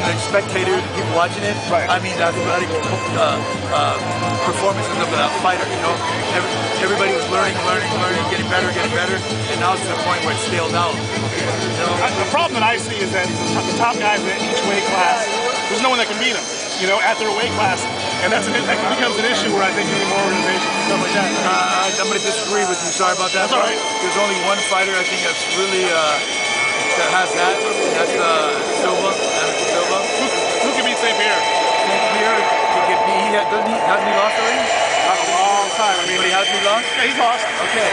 the spectators, the people watching it. Right. I mean, the athletic performances of the fighter. You know, everybody was learning, getting better, and now it's to the point where it's staled out. You know? The problem that I see is that the top guys in each weight class, there's no one that can beat them. You know, at their weight class, and that becomes an issue where I think you need more organization and stuff like that. I'm going to disagree with you. Sorry about that. That's all right. There's only one fighter I think that's really that has that. That's Silva. Anderson Silva. Who can beat St. Pierre? St. Pierre hasn't he lost already? Not a long time. I mean, But hasn't he lost? yeah, he's lost. Okay.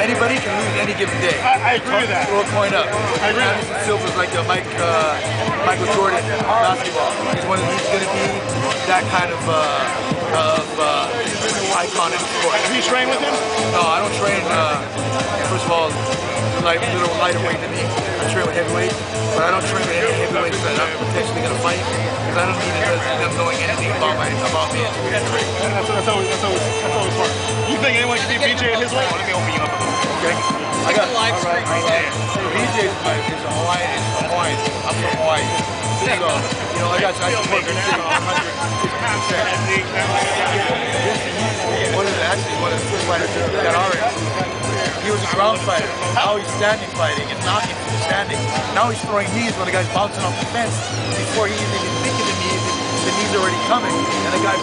Anybody can lose any given day. I agree with that. Throw a coin up. I agree. Anderson Silva's like the Michael Jordan basketball. He's going to be that kind of icon in the sport. Have you trained with him? No, I don't train. First of all, little lighter weight than me. I train with heavyweights, but I don't train with any heavyweights that I'm potentially going to fight because I don't need them knowing anything about me. That's always smart. You think anyone can beat BJ at his weight? Let me open you up. Okay. I got live stream. BJ is Hawaiian. I'm from Hawaii. So, you know, I support BJ 150%. One of the first fighters that already. He was a ground fighter. Now he's standing fighting and knocking from the standing. Now he's throwing knees when the guy's bouncing off the fence. Before he even thinking the knees are already coming. And the guy, you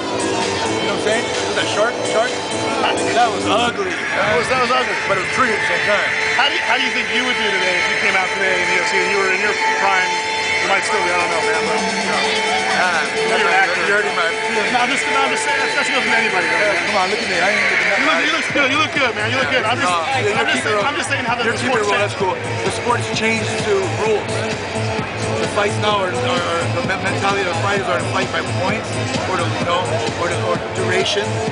know what I'm saying? Was that sharp? That was ugly. That was ugly. But it was pretty at the same time. How do you think you would do today if you came out today in the UFC and you were in your prime? You might still be, I don't know, man. You're an actor. You're hurting my feelings. No, I'm just saying, that's good for anybody. Come on, look at me. I ain't looking at you look good. You look good, man. You look good. I'm just saying how the sport changed. That's cool. The sport's changed to rules. The fights now are the mentality of the fighters are to fight by points or or duration. You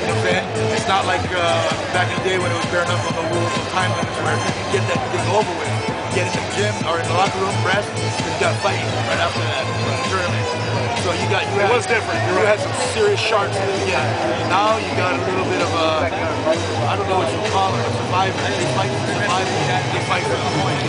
know what I'm saying? It's not like back in the day when it was bare knuckle, no rules, no time limits, where you get that thing over with. Get in the gym or in the locker room, rest, and you got fighting right after that tournament. So it was different. You had some serious sharks in the beginning. Now you got a little bit of a, I don't know what you call it, a survivor. They fight for survival. They fight for the point.